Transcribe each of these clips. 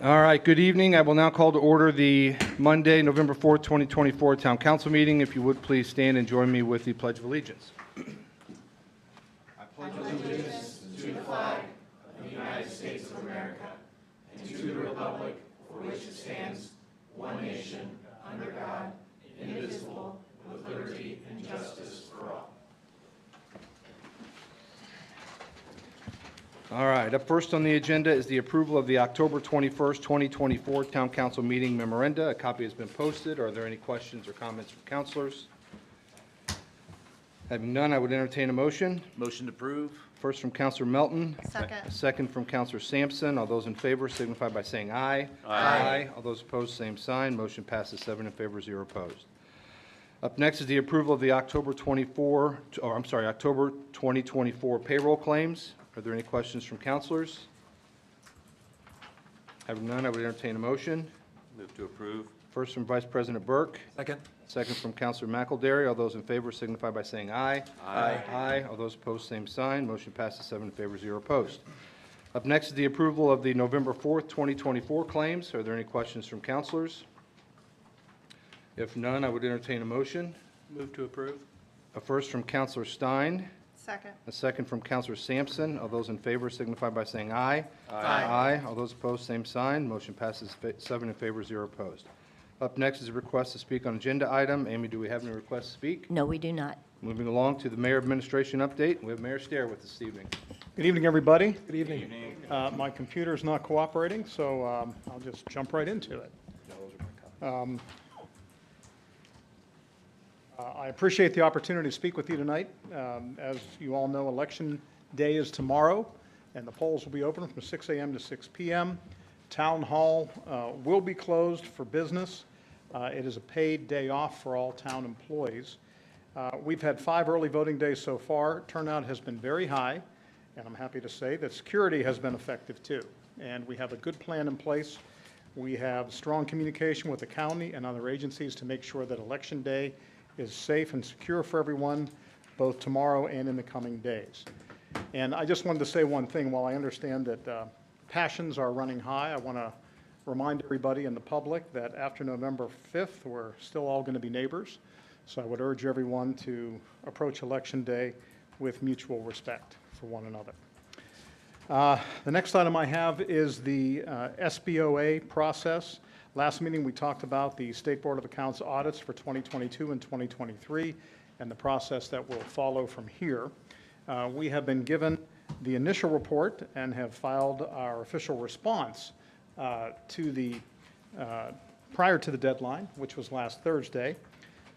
All right, good evening. I will now call to order the Monday, November 4th, 2024 Town Council meeting. If you would please stand and join me with the Pledge of Allegiance. I pledge allegiance to the flag of the United States of America and to the republic for which it stands, one nation, under God, indivisible, with liberty and justice for all. All right, up first on the agenda is the approval of the October 21st, 2024 Town Council meeting memoranda. A copy has been posted. Are there any questions or comments from councilors? Having none, I would entertain a motion. Motion to approve. First from Councilor Melton. Second. Second from Councilor Sampson. All those in favor signify by saying aye. Aye. All those opposed, same sign. Motion passes 7 in favor, 0 opposed. Up next is the approval of the October 2024 payroll claims. Are there any questions from councilors? Having none, I would entertain a motion. Move to approve. First from Vice President Burke. Second. Second from Councilor McElderry. All those in favor signify by saying aye. Aye. Aye. All those opposed, same sign. Motion passes 7 in favor, 0 opposed. Up next is the approval of the November 4th, 2024 claims. Are there any questions from councilors? If none, I would entertain a motion. Move to approve. A first from Councilor Stein. Second. A second from Councilor Sampson. All those in favor signify by saying aye. Aye. Aye. All those opposed, same sign. Motion passes 7 in favor, 0 opposed. Up next is a request to speak on agenda item. Amy, do we have any requests to speak? No, we do not. Moving along to the Mayor Administration update. We have Mayor Stair with us this evening. Good evening, everybody. Good evening. My computer's not cooperating, so I'll just jump right into it. I appreciate the opportunity to speak with you tonight. As you all know, Election Day is tomorrow, and the polls will be open from 6 a.m. to 6 p.m. Town Hall will be closed for business. It is a paid day off for all town employees. We've had 5 early voting days so far. Turnout has been very high, and I'm happy to say that security has been effective too. And we have a good plan in place. We have strong communication with the county and other agencies to make sure that Election Day is safe and secure for everyone, both tomorrow and in the coming days. And I just wanted to say one thing. While I understand that passions are running high, I want to remind everybody and the public that after November 5th, we're still all going to be neighbors. So I would urge everyone to approach Election Day with mutual respect for one another. The next item I have is the SBOA process. Last meeting, we talked about the State Board of Accounts audits for 2022 and 2023 and the process that will follow from here. We have been given the initial report and have filed our official response prior to the deadline, which was last Thursday.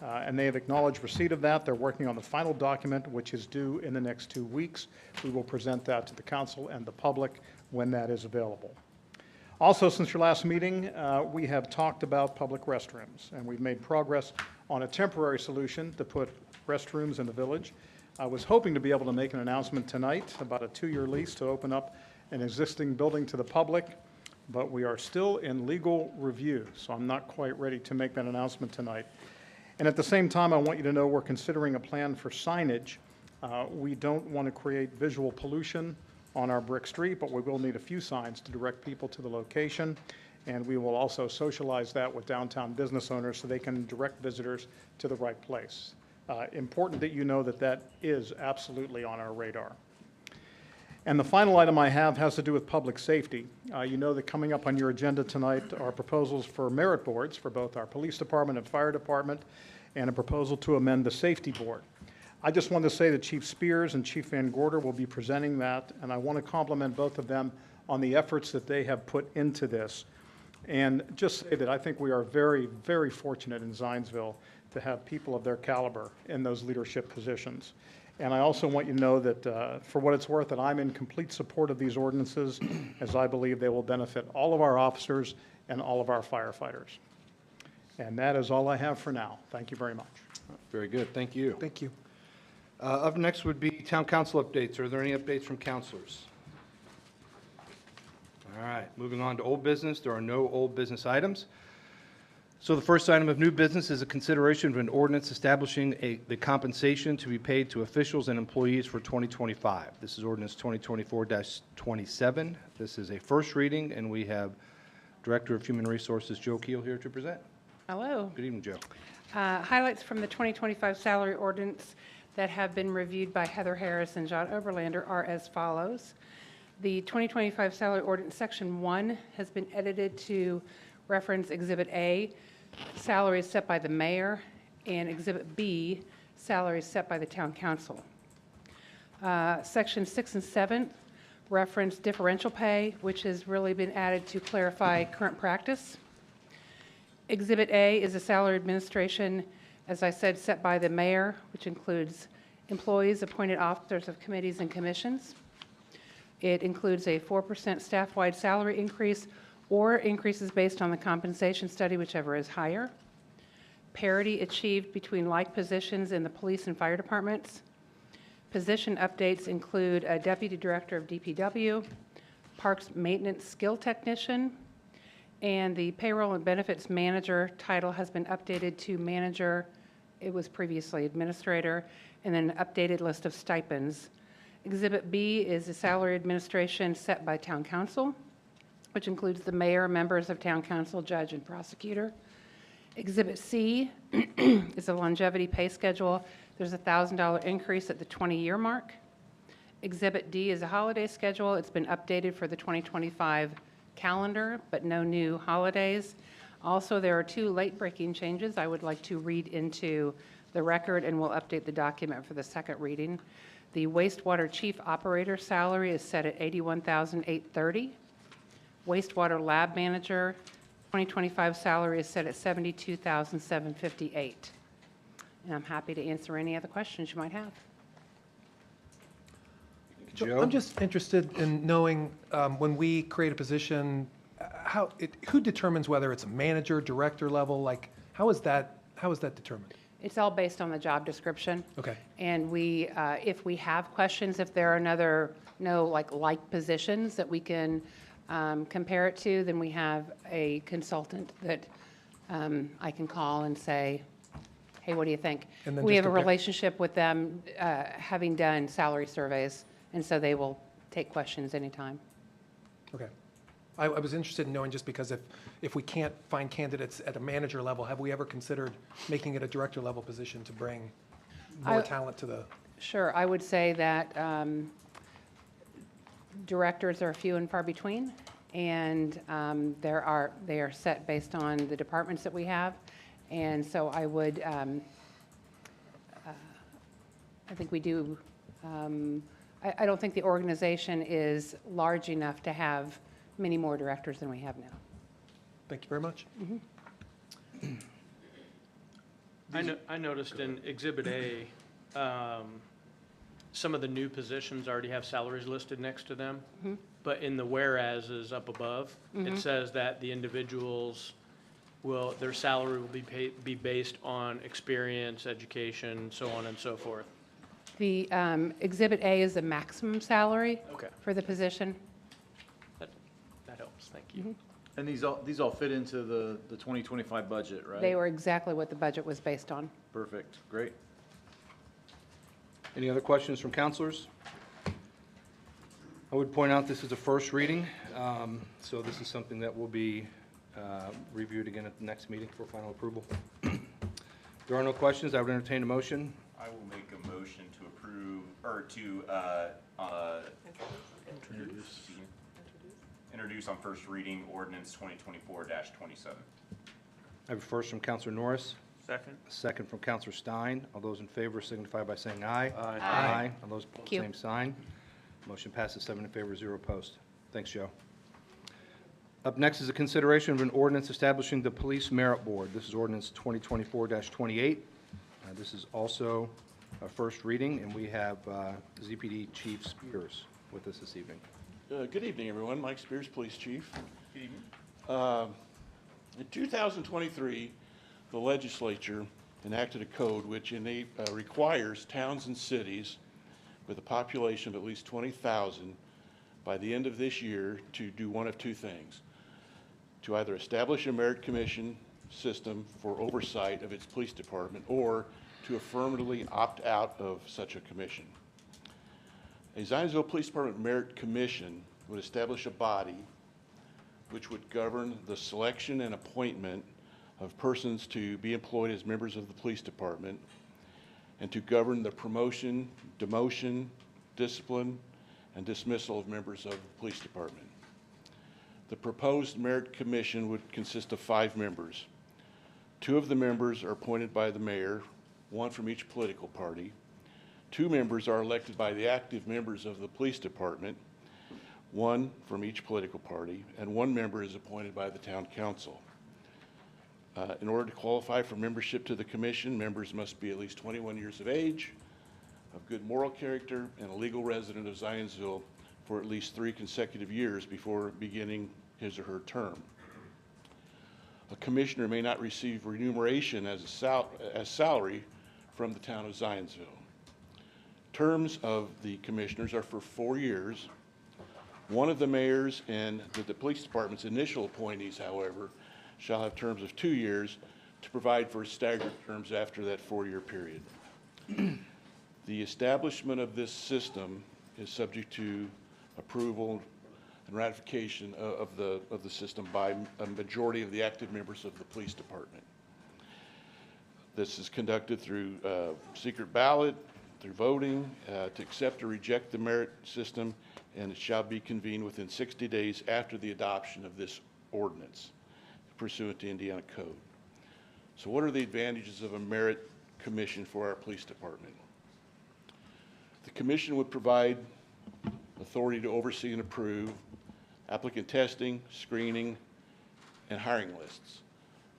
And they have acknowledged receipt of that. They're working on the final document, which is due in the next 2 weeks. We will present that to the council and the public when that is available. Also, since your last meeting, we have talked about public restrooms, and we've made progress on a temporary solution to put restrooms in the village. I was hoping to be able to make an announcement tonight about a 2-year lease to open up an existing building to the public, but we are still in legal review, so I'm not quite ready to make that announcement tonight. And at the same time, I want you to know we're considering a plan for signage. We don't want to create visual pollution on our brick street, but we will need a few signs to direct people to the location. And we will also socialize that with downtown business owners so they can direct visitors to the right place. Important that you know that that is absolutely on our radar. And the final item I have has to do with public safety. You know that coming up on your agenda tonight are proposals for merit boards for both our police department and fire department, and a proposal to amend the safety board. I just wanted to say that Chief Spears and Chief Van Gorder will be presenting that, and I want to compliment both of them on the efforts that they have put into this. And just say that I think we are very, very fortunate in Zionsville to have people of their caliber in those leadership positions. And I also want you to know that, for what it's worth, that I'm in complete support of these ordinances, as I believe they will benefit all of our officers and all of our firefighters. And that is all I have for now. Thank you very much. Very good. Thank you. Thank you. Up next would be Town Council updates. Are there any updates from councilors? All right, moving on to old business. There are no old business items. So the first item of new business is a consideration of an ordinance establishing the compensation to be paid to officials and employees for 2025. This is ordinance 2024-27. This is a first reading, and we have Director of Human Resources, Joe Keel, here to present. Hello. Good evening, Joe. Highlights from the 2025 salary ordinance that have been reviewed by Heather Harris and John Oberlander are as follows. The 2025 salary ordinance section 1 has been edited to reference Exhibit A, salaries set by the mayor, and Exhibit B, salaries set by the town council. Section 6 and 7 reference differential pay, which has really been added to clarify current practice. Exhibit A is a salary administration, as I said, set by the mayor, which includes employees, appointed officers of committees and commissions. It includes a 4% staff-wide salary increase or increases based on the compensation study, whichever is higher. Parity achieved between like positions in the police and fire departments. Position updates include a deputy director of DPW, parks maintenance skill technician, and the payroll and benefits manager title has been updated to manager. It was previously administrator, and then an updated list of stipends. Exhibit B is a salary administration set by town council, which includes the mayor, members of town council, judge, and prosecutor. Exhibit C is a longevity pay schedule. There's a $1,000 increase at the 20-year mark. Exhibit D is a holiday schedule. It's been updated for the 2025 calendar, but no new holidays. Also, there are 2 late-breaking changes I would like to read into the record, and we'll update the document for the second reading. The wastewater chief operator salary is set at $81,830. Wastewater lab manager 2025 salary is set at $72,758. And I'm happy to answer any other questions you might have. So Joe? I'm just interested in knowing, when we create a position, who determines whether it's a manager, director level? Like, how is that determined? It's all based on the job description. Okay. And we, if we have questions, if there are like positions that we can compare it to, then we have a consultant that I can call and say, hey, what do you think? And then We just have a compare- relationship with them, having done salary surveys, and so they will take questions anytime. Okay. I was interested in knowing, just because if we can't find candidates at a manager level, have we ever considered making it a director level position to bring more talent to the? Sure, I would say that directors are few and far between, and they are set based on the departments that we have, and so I would, I think we do, I don't think the organization is large enough to have many more directors than we have now. Thank you very much. I noticed in Exhibit A, some of the new positions already have salaries listed next to them. But in the whereases up above, it says that the individuals their salary will be based on experience, education, so on and so forth. The Exhibit A is the maximum salary Okay. for the position. That helps, thank you. And these all fit into the 2025 budget, right? They were exactly what the budget was based on. Perfect, great. Any other questions from counselors? I would point out this is a first reading, so this is something that will be reviewed again at the next meeting for final approval. If there are no questions, I would entertain a motion. I will make a motion to approve, or to introduce on first reading ordinance 2024-27. I have a first from Counselor Norris, Second? a second from Counselor Stein. All those in favor signify by saying aye. Aye. Aye. All those opposed, you. same sign. Motion passes 7 in favor, 0 opposed. Thanks, Joe. Up next is a consideration of an ordinance establishing the Police Merit Board. This is ordinance 2024-28. This is also a first reading, and we have ZPD Chief Spears with us this evening. Good evening, everyone. Mike Spears, Police Chief. Good evening. In 2023, the legislature enacted a code which requires towns and cities with a population of at least 20,000 by the end of this year to do one of two things: to either establish a merit commission system for oversight of its police department, or to affirmatively opt out of such a commission. A Zionsville Police Department Merit Commission would establish a body which would govern the selection and appointment of persons to be employed as members of the police department, and to govern the promotion, demotion, discipline, and dismissal of members of the police department. The proposed merit commission would consist of 5 members. 2 of the members are appointed by the mayor, 1 from each political party. 2 members are elected by the active members of the police department, 1 from each political party, and 1 member is appointed by the town council. In order to qualify for membership to the commission, members must be at least 21 years of age, of good moral character, and a legal resident of Zionsville for at least 3 consecutive years before beginning his or her term. A commissioner may not receive remuneration as salary from the town of Zionsville. Terms of the commissioners are for 4 years. One of the mayors and the police department's initial appointees, however, shall have terms of 2 years to provide for staggered terms after that 4-year period. The establishment of this system is subject to approval and ratification of the system by a majority of the active members of the police department. This is conducted through secret ballot, through voting, to accept or reject the merit system, and it shall be convened within 60 days after the adoption of this ordinance pursuant to Indiana code. So what are the advantages of a merit commission for our police department? The commission would provide authority to oversee and approve applicant testing, screening, and hiring lists,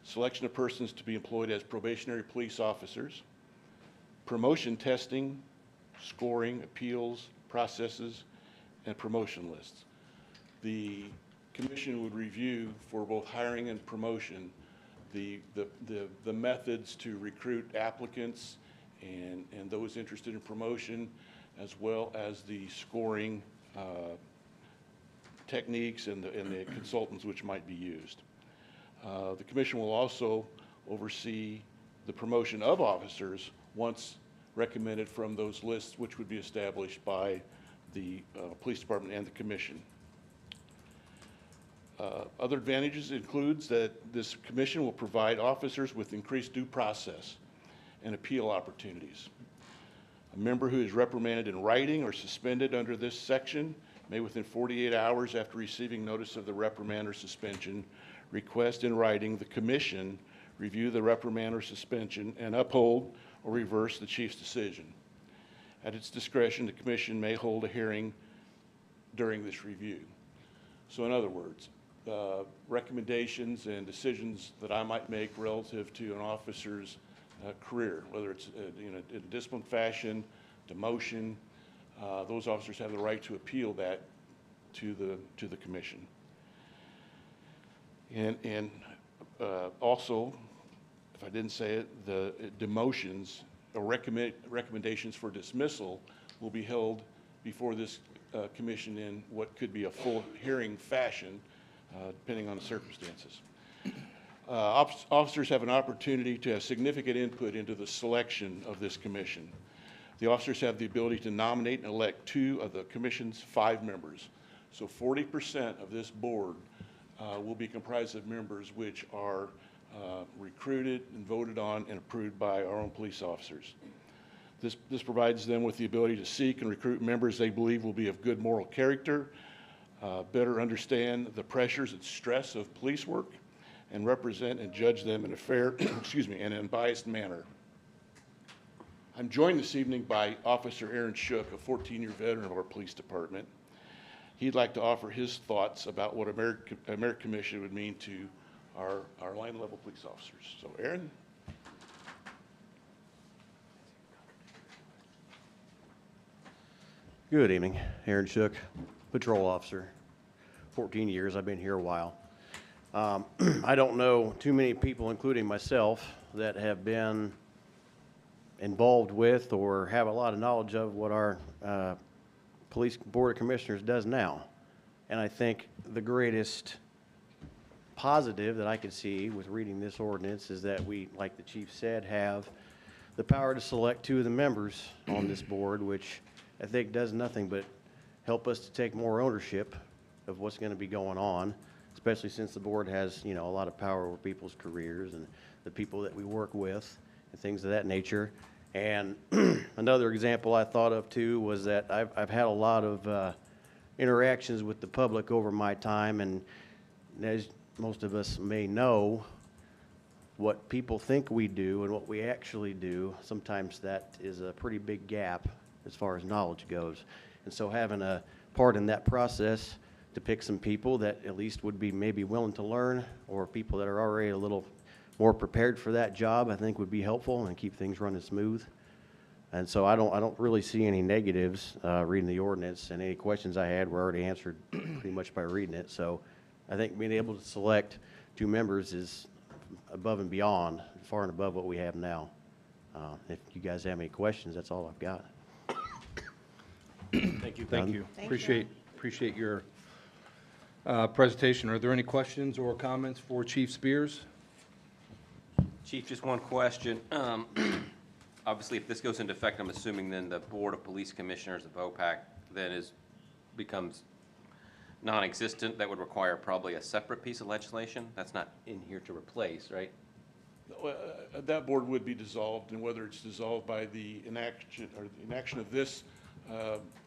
selection of persons to be employed as probationary police officers, promotion testing, scoring, appeals, processes, and promotion lists. The commission would review for both hiring and promotion the methods to recruit applicants and those interested in promotion, as well as the scoring techniques and the consultants which might be used. The commission will also oversee the promotion of officers once recommended from those lists, which would be established by the police department and the commission. Other advantages includes that this commission will provide officers with increased due process and appeal opportunities. A member who is reprimanded in writing or suspended under this section may, within 48 hours after receiving notice of the reprimand or suspension, request in writing the commission review the reprimand or suspension and uphold or reverse the chief's decision. At its discretion, the commission may hold a hearing during this review. So in other words, recommendations and decisions that I might make relative to an officer's career, whether it's in a disciplined fashion, demotion, those officers have the right to appeal that to the commission. And also, if I didn't say it, the demotions or recommendations for dismissal will be held before this commission in what could be a full hearing fashion, depending on the circumstances. Officers have an opportunity to have significant input into the selection of this commission. The officers have the ability to nominate and elect 2 of the commission's 5 members. So 40% of this board will be comprised of members which are recruited and voted on and approved by our own police officers. This provides them with the ability to seek and recruit members they believe will be of good moral character, better understand the pressures and stress of police work, and represent and judge them in a fair, and unbiased manner. I'm joined this evening by Officer Aaron Shook, a 14-year veteran of our police department. He'd like to offer his thoughts about what a merit commission would mean to our line-level police officers. So, Aaron? Good evening. Aaron Shook, patrol officer. 14 years. I've been here a while. I don't know too many people, including myself, that have been involved with or have a lot of knowledge of what our Police Board of Commissioners does now. And I think the greatest positive that I could see with reading this ordinance is that we, like the chief said, have the power to select 2 of the members on this board, which I think does nothing but help us to take more ownership of what's going to be going on. especially since the board has, you know, a lot of power over people's careers and the people that we work with and things of that nature. And another example I thought of too was that I've had a lot of interactions with the public over my time, and as most of us may know, what people think we do and what we actually do, sometimes that is a pretty big gap as far as knowledge goes. And so having a part in that process to pick some people that at least would be maybe willing to learn, or people that are already a little more prepared for that job, I think would be helpful and keep things running smooth. And so I don't really see any negatives reading the ordinance, and any questions I had were already answered pretty much by reading it. So I think being able to select 2 members is above and beyond, far and above what we have now. If you guys have any questions, that's all I've got. Thank you. Thank you. Thank Appreciate your presentation. Are there any questions or comments for Chief Spears? Chief, just one question. Obviously, if this goes into effect, I'm assuming then the Board of Police Commissioners of OPAC then becomes non-existent. That would require probably a separate piece of legislation. That's not in here to replace, right? That board would be dissolved, and whether it's dissolved by the inaction of this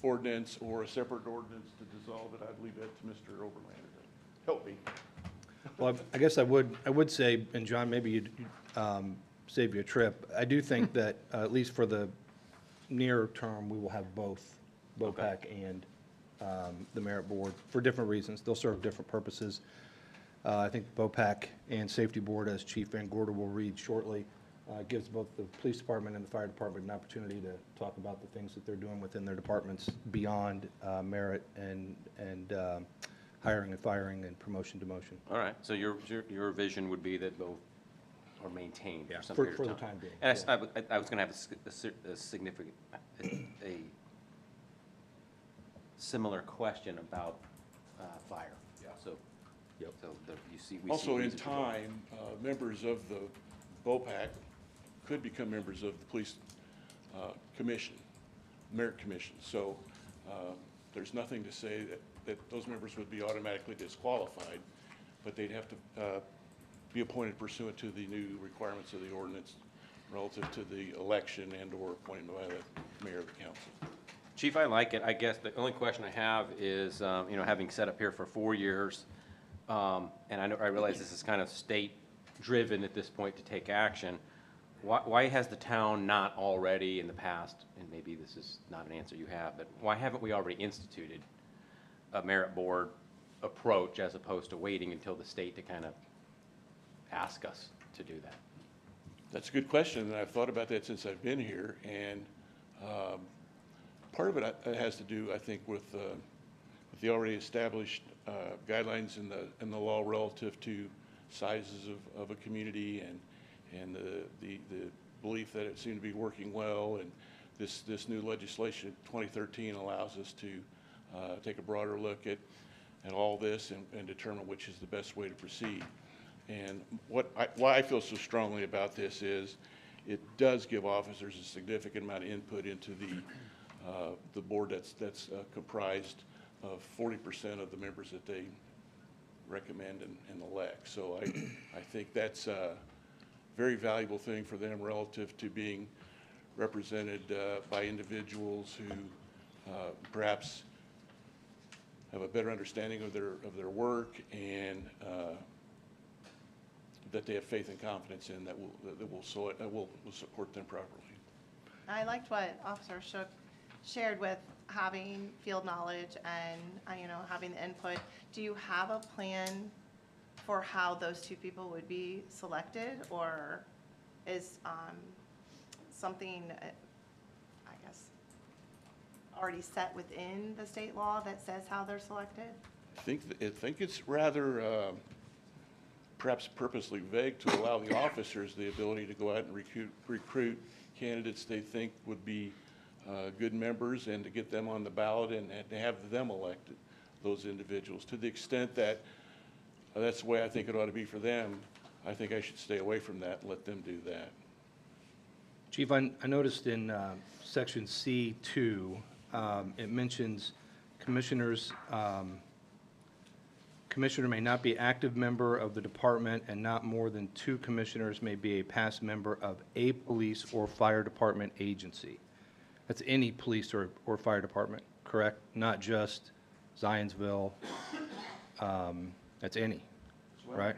ordinance or a separate ordinance to dissolve it, I'd leave that to Mr. Overlander to help me. Well, I guess I would say, and John, maybe you'd save you a trip. I do think that, at least for the near term, we will have both BOPAC and the Merit Board for different reasons. They'll serve different purposes. I think BOPAC and Safety Board, as Chief Van Gorder will read shortly, gives both the police department and the fire department an opportunity to talk about the things that they're doing within their departments beyond merit and hiring and firing and promotion, demotion. All right, so your vision would be that both are maintained Yeah, for some for period of time? the time being, And yeah. I was going to have a significant, a similar question about fire. Yeah. So, Yep. so we see. Also, in reasons to go. time, members of the BOPAC could become members of the police commission, merit commission. So there's nothing to say that those members would be automatically disqualified, but they'd have to be appointed pursuant to the new requirements of the ordinance relative to the election and/or appointment by the mayor of the council. Chief, I like it. I guess the only question I have is, you know, having sat up here for 4 years, and I realize this is kind of state-driven at this point to take action. Why has the town not already in the past, and maybe this is not an answer you have, but why haven't we already instituted a merit board approach as opposed to waiting until the state to kind of ask us to do that? That's a good question, and I've thought about that since I've been here, and part of it has to do, I think, with the already established guidelines in the law relative to sizes of a community, and the belief that it seemed to be working well, and this new legislation, 2013, allows us to take a broader look at all this and determine which is the best way to proceed. And why I feel so strongly about this is it does give officers a significant amount of input into the board that's comprised of 40% of the members that they recommend and elect. So I think that's a very valuable thing for them relative to being represented by individuals who perhaps have a better understanding of their work, and that they have faith and confidence in that will support them properly. I liked what Officer Shook shared with having field knowledge and, having the input. Do you have a plan for how those 2 people would be selected, or is something, I guess, already set within the state law that says how they're selected? I think it's rather perhaps purposely vague to allow the officers the ability to go out and recruit candidates they think would be good members, and to get them on the ballot and to have them elected, those individuals. To the extent that that's the way I think it ought to be for them, I think I should stay away from that and let them do that. Chief, I noticed in section C2, it mentions commissioners commissioner may not be active member of the department, and not more than 2 commissioners may be a past member of a police or fire department agency. That's any police or fire department, correct? Not just Zionsville, that's any, right?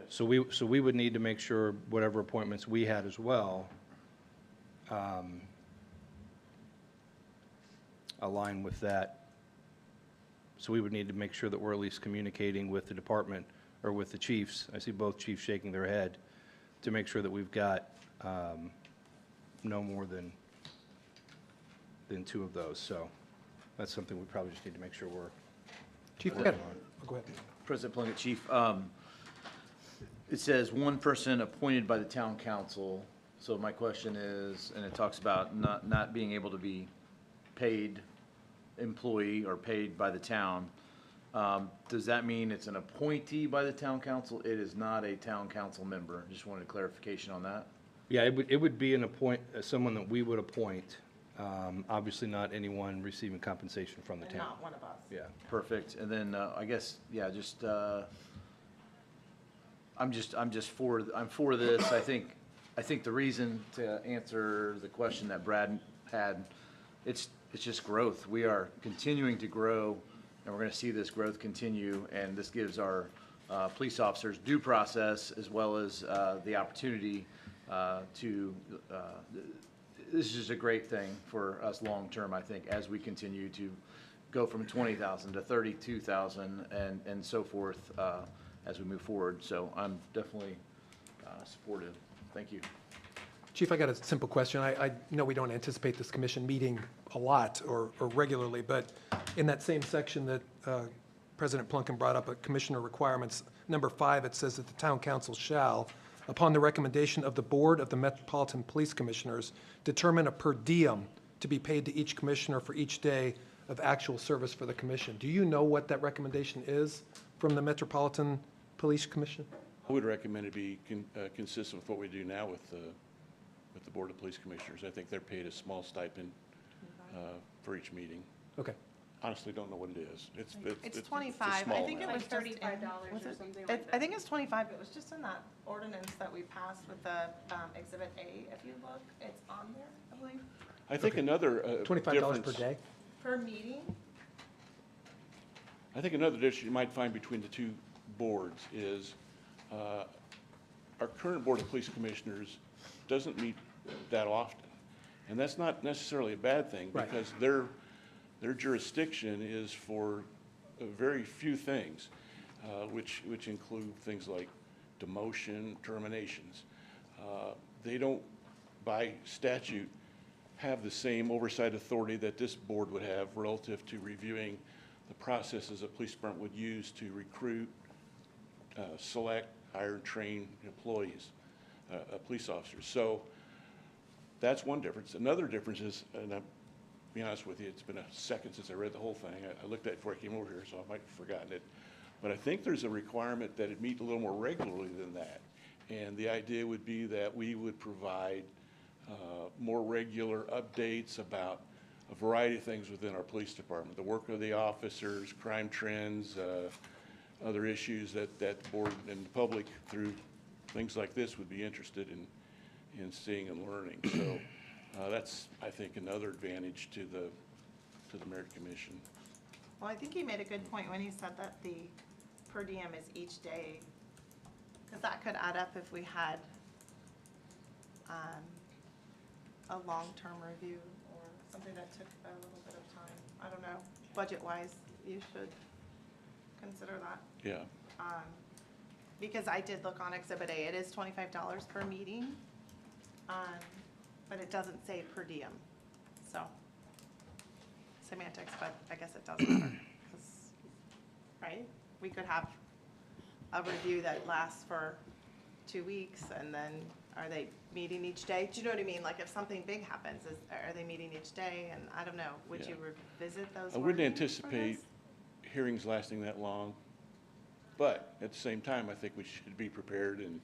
So we would need to make sure whatever appointments we had as well align with that. So we would need to make sure that we're at least communicating with the department or with the chiefs. I see both chiefs shaking their head to make sure that we've got no more than 2 of those. So that's something we probably just need to make sure we're. Chief, go ahead. Go ahead. President Plunkett, Chief, it says one person appointed by the town council. So my question is, and it talks about not being able to be paid employee or paid by the town. Does that mean it's an appointee by the town council? It is not a town council member. Just wanted clarification on that. Yeah, it would be someone that we would appoint, obviously not anyone receiving compensation from the And town. not one of us. Yeah. Perfect. And then, I guess, yeah, just, I'm for this. I think the reason, to answer the question that Brad had, it's just growth. We are continuing to grow, and we're gonna see this growth continue, and this gives our, police officers due process as well as, the opportunity, this is just a great thing for us long-term, I think, as we continue to go from 20,000 to 32,000 and so forth, as we move forward. So I'm definitely, supportive. Thank you. Chief, I got a simple question. I know we don't anticipate this commission meeting a lot or regularly, but in that same section that President Plunkin brought up, Commissioner Requirements, number 5, it says that the town council shall, upon the recommendation of the Board of the Metropolitan Police Commissioners, determine a per diem to be paid to each commissioner for each day of actual service for the commission. Do you know what that recommendation is from the Metropolitan Police Commission? I would recommend it be consistent with what we do now with the Board of Police Commissioners. I think they're paid a small stipend for each meeting. Okay. Honestly, don't know what it is. It's a 25. I small think it amount. was just in. $35 or something like I think it's 25. It was just in that ordinance that we passed with the Exhibit A. If you look, it's on there, I believe, I think another $25 per difference- day? per meeting. I think another difference you might find between the 2 boards is our current Board of Police Commissioners doesn't meet that often. And that's not necessarily a bad thing, Right. because their jurisdiction is for very few things, which include things like demotion, terminations. They don't, by statute, have the same oversight authority that this board would have relative to reviewing the processes a police department would use to recruit, select, hire, and train employees, police officers. So that's one difference. Another difference is, and I'll be honest with you, it's been a second since I read the whole thing. I looked at it before I came over here, so I might have forgotten it. But I think there's a requirement that it meet a little more regularly than that. And the idea would be that we would provide more regular updates about a variety of things within our police department, the work of the officers, crime trends, other issues that the board and the public through things like this would be interested in seeing and learning. So that's, I think, another advantage to the Merit Commission. Well, I think he made a good point when he said that the per diem is each day, because that could add up if we had a long-term review or something that took a little bit of time. I don't know, budget-wise, you should consider that. Yeah. Because I did look on Exhibit A, it is $25 per meeting, but it doesn't say per diem, so semantics, but I guess it doesn't matter, 'cause, right? We could have a review that lasts for 2 weeks, and then are they meeting each day? Do you know what I mean? Like, if something big happens, are they meeting each day? And I don't know, would you revisit those? I wouldn't wordings for anticipate this? hearings lasting that long, but at the same time, I think we should be prepared and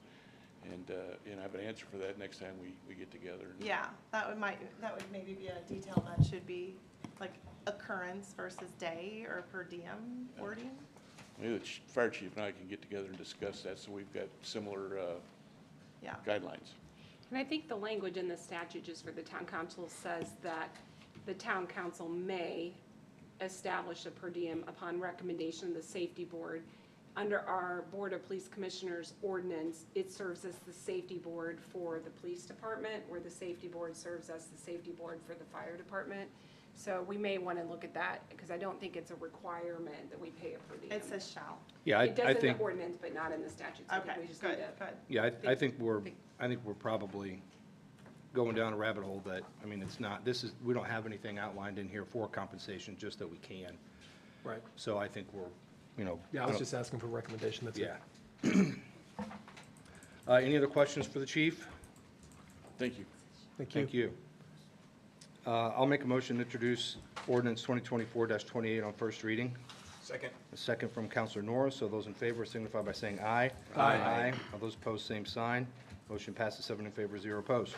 have an answer for that next time we get together. Yeah, that would maybe be a detail that should be like occurrence versus day or per diem wording. Maybe the fire chief and I can get together and discuss that, so we've got similar Yeah. guidelines. And I think the language in the statute, just for the town council, says that the town council may establish a per diem upon recommendation of the safety board. Under our Board of Police Commissioners ordinance, it serves as the safety board for the police department, where the safety board serves as the safety board for the fire department. So we may want to look at that, because I don't think it's a requirement that we pay a per diem. It says shall. Yeah, It does I in the think, ordinance, but not in the statute. So I think Okay, we just need good, to- good. yeah, I think we're probably going down a rabbit hole that, I mean, it's not, we don't have anything outlined in here for compensation, just that we can. Right. So I think we're, you know. Yeah, I was just asking for a recommendation, that's it. Yeah. Any other questions for the chief? Thank you. Thank you. Thank you. I'll make a motion to introduce ordinance 2024-28 on first reading. Second. A second from Counselor Norris. So those in favor signify by saying aye. Aye. All those opposed, same sign. Motion passes 7 in favor, 0 opposed.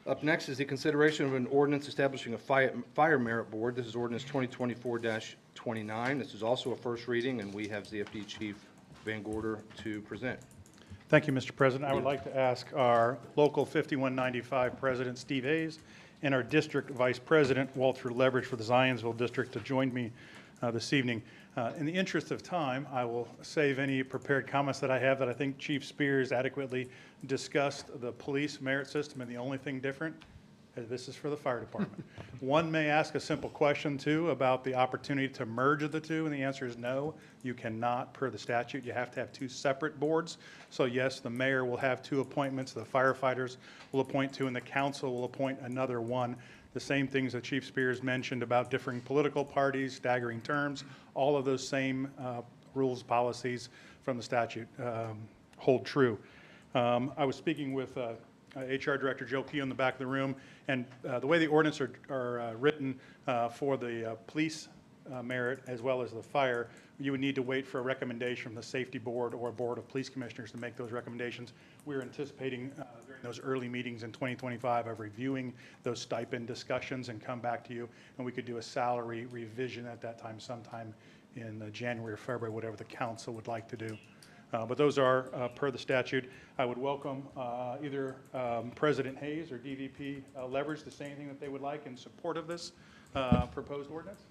Up next is the consideration of an ordinance establishing a fire merit board. This is ordinance 2024-29. This is also a first reading, and we have ZFD Chief Van Gorder to present. Thank you, Mr. President. I would like to ask our Local 5195 President, Steve Hayes, and our District Vice President, Walter Leverage, for the Zionsville District to join me this evening. In the interest of time, I will save any prepared comments that I have that I think Chief Spears adequately discussed the police merit system, and the only thing different is this is for the fire department. One may ask a simple question, too, about the opportunity to merge the two, and the answer is no, you cannot per the statute. You have to have two separate boards. So yes, the mayor will have two appointments, the firefighters will appoint two, and the council will appoint another one. The same things that Chief Spears mentioned about differing political parties, staggering terms, all of those same rules, policies from the statute hold true. I was speaking with HR Director Joe Keo in the back of the room, and the way the ordinance are written for the police merit as well as the fire, you would need to wait for a recommendation from the safety board or board of police commissioners to make those recommendations. We're anticipating during those early meetings in 2025 of reviewing those stipend discussions and come back to you, and we could do a salary revision at that time sometime in January or February, whatever the council would like to do. But those are per the statute. I would welcome either President Hayes or DVP Leverage to say anything that they would like in support of this proposed ordinance.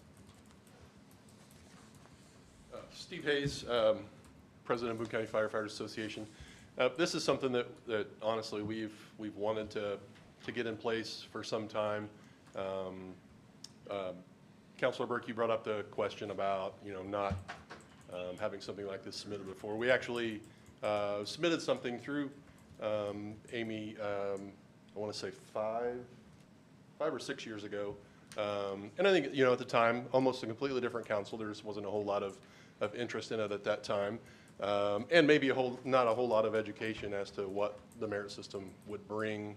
Steve Hayes, President of Boone County Firefighters Association. This is something that honestly we've wanted to get in place for some time. Councilor Burke, you brought up the question about not having something like this submitted before. We actually submitted something through Amy, I want to say five or 6 years ago. And I think, at the time, almost a completely different council. There just wasn't a whole lot of interest in it at that time. And maybe not a whole lot of education as to what the merit system would bring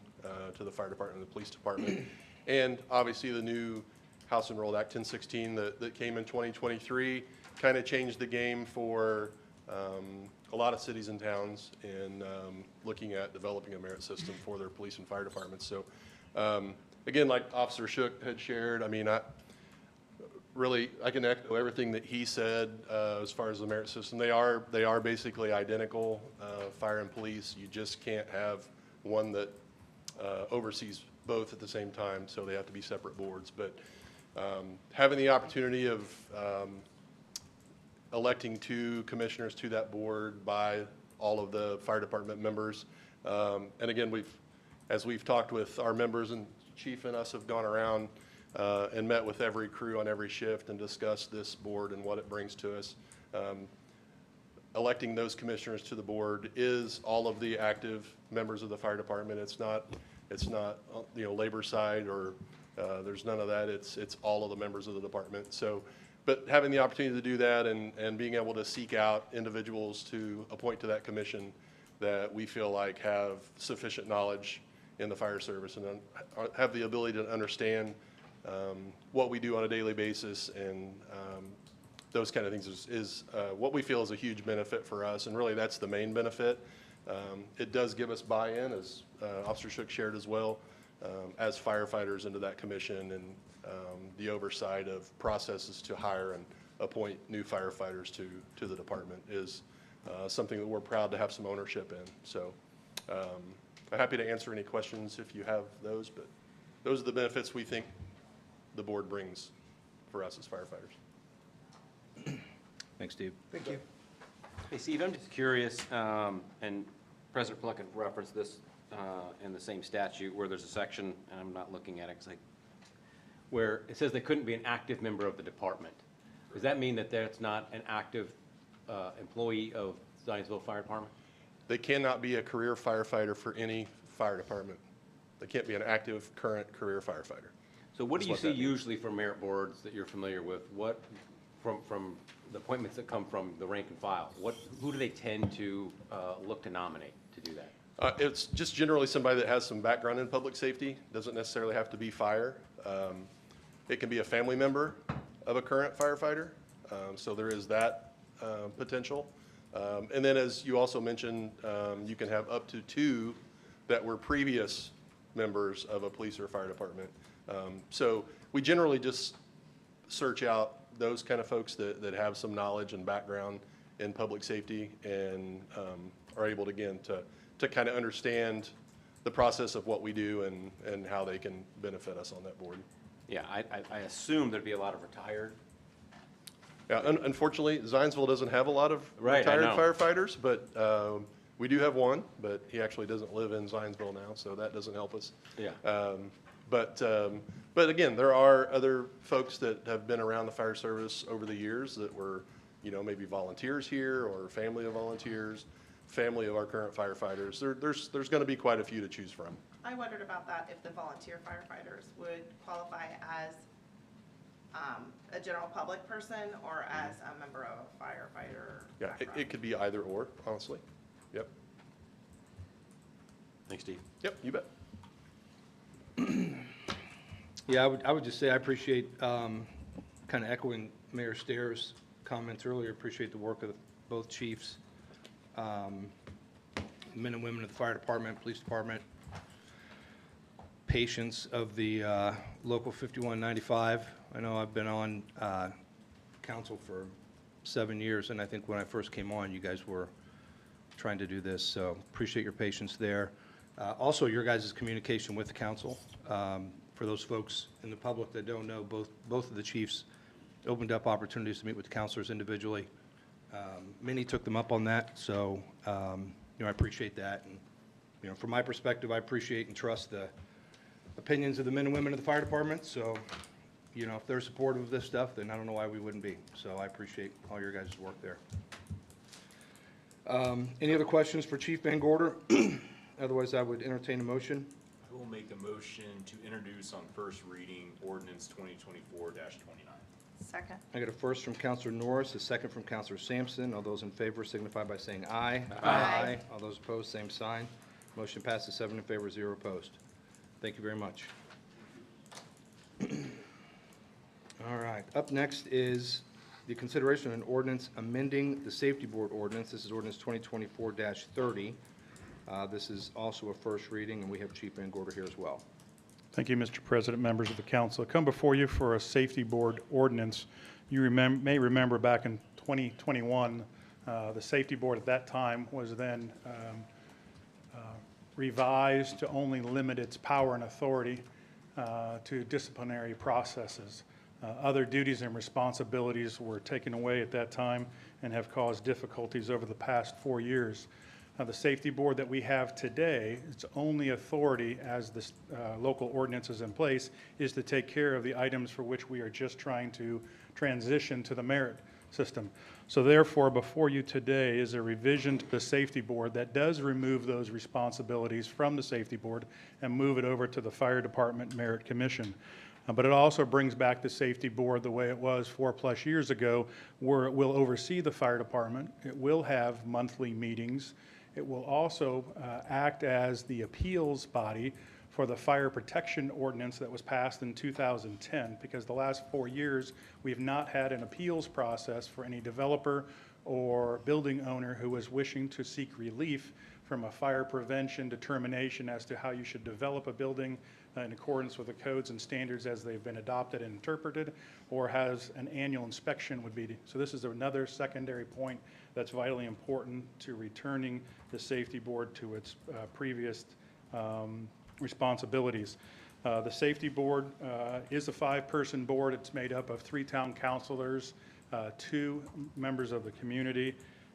to the fire department and the police department. And obviously the new House Enrolled Act 1016 that came in 2023 kind of changed the game for a lot of cities and towns in looking at developing a merit system for their police and fire departments. So again, like Officer Shook had shared, I mean, I can echo everything that he said as far as the merit system. They are basically identical, fire and police. You just can't have one that oversees both at the same time, so they have to be separate boards. But having the opportunity of electing two commissioners to that board by all of the fire department members, and again, as we've talked with our members, and Chief and us have gone around and met with every crew on every shift and discussed this board and what it brings to us. Electing those commissioners to the board is all of the active members of the fire department. It's not labor side or there's none of that. It's all of the members of the department. So, but having the opportunity to do that and being able to seek out individuals to appoint to that commission that we feel like have sufficient knowledge in the fire service and have the ability to understand what we do on a daily basis and those kind of things is what we feel is a huge benefit for us, and really that's the main benefit. It does give us buy-in, as Officer Shook shared as well, as firefighters into that commission and the oversight of processes to hire and appoint new firefighters to the department is something that we're proud to have some ownership in. So I'm happy to answer any questions if you have those, but those are the benefits we think the board brings for us as firefighters. Thanks, Steve. Thank you. Hey, Steve, I'm just curious, and President Plunkett referenced this in the same statute where there's a section, and I'm not looking at it, where it says they couldn't be an active member of the department. Does that mean that that's not an active employee of Zionsville Fire Department? They cannot be a career firefighter for any fire department. They can't be an active, current career firefighter. So what do That's you what see that means. usually from merit boards that you're familiar with? What, from the appointments that come from the rank and file, who do they tend to look to nominate to do that? It's just generally somebody that has some background in public safety. Doesn't necessarily have to be fire. It can be a family member of a current firefighter. So there is that potential. And then as you also mentioned, you can have up to 2 that were previous members of a police or fire department. So we generally just search out those kind of folks that have some knowledge and background in public safety and are able to, again, to kind of understand the process of what we do and how they can benefit us on that board. Yeah, I assume there'd be a lot of retired. Yeah, unfortunately, Zionsville doesn't have a lot of Right, I retired know. firefighters, but we do have one, but he actually doesn't live in Zionsville now, so that doesn't help us. Yeah. But again, there are other folks that have been around the fire service over the years that were, maybe volunteers here or family of volunteers, family of our current firefighters. There's going to be quite a few to choose from. I wondered about that, if the volunteer firefighters would qualify as a general public person or as a member of a firefighter Yeah, background. it could be either or, honestly. Yep. Thanks, Steve. Yep, you bet. Yeah, I would just say I appreciate, kind of echoing Mayor Stair's comments earlier, appreciate the work of both chiefs, men and women of the fire department, police department, patience of the Local 5195. I know I've been on council for 7 years, and I think when I first came on, you guys were trying to do this, so appreciate your patience there. Also, your guys' communication with the council. For those folks in the public that don't know, both of the chiefs opened up opportunities to meet with the counselors individually. Many took them up on that, so I appreciate that. And from my perspective, I appreciate and trust the opinions of the men and women of the fire department. So, if they're supportive of this stuff, then I don't know why we wouldn't be. So I appreciate all your guys' work there. Any other questions for Chief Van Gorder? Otherwise, I would entertain a motion. I will make a motion to introduce on first reading ordinance 2024-29. Second. I got a first from Counselor Norris, a second from Counselor Sampson. All those in favor signify by saying aye. Aye. All those opposed, same sign. Motion passes 7 in favor, 0 opposed. Thank you very much. All right, up next is the consideration of an ordinance amending the Safety Board ordinance. This is ordinance 2024-30. This is also a first reading, and we have Chief Van Gorder here as well. Thank you, Mr. President, members of the council. I come before you for a safety board ordinance. You may remember back in 2021, the safety board at that time was then revised to only limit its power and authority to disciplinary processes. Other duties and responsibilities were taken away at that time and have caused difficulties over the past 4 years. The safety board that we have today, its only authority as the local ordinance is in place is to take care of the items for which we are just trying to transition to the merit system. So therefore, before you today is a revision to the safety board that does remove those responsibilities from the safety board and move it over to the fire department merit commission. But it also brings back the safety board the way it was 4+ years ago, where it will oversee the fire department. It will have monthly meetings. It will also act as the appeals body for the fire protection ordinance that was passed in 2010, because the last 4 years, we have not had an appeals process for any developer or building owner who was wishing to seek relief from a fire prevention determination as to how you should develop a building, in accordance with the codes and standards as they've been adopted and interpreted, or has an annual inspection would be. So this is another secondary point that's vitally important to returning the safety board to its previous responsibilities. The safety board is a 5-person board. It's made up of 3 town councilors, 2 members of the community.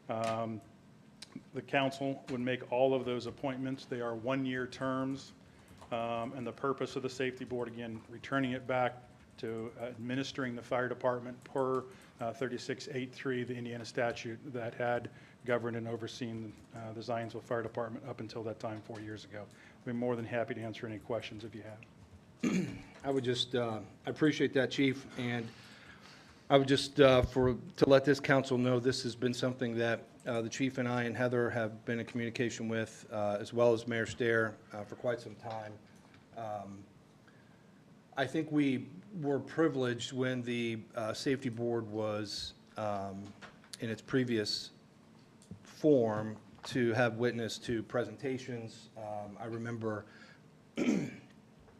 The council would make all of those appointments. They are 1-year terms. And the purpose of the safety board, again, returning it back to administering the fire department per 3683, the Indiana statute that had governed and overseen the Zionsville Fire Department up until that time 4 years ago. I'd be more than happy to answer any questions if you have. I would just, I appreciate that, Chief, and I would just, to let this council know, this has been something that the chief and I and Heather have been in communication with, as well as Mayor Stair, for quite some time. I think we were privileged when the safety board was in its previous form to have witness to presentations. I remember,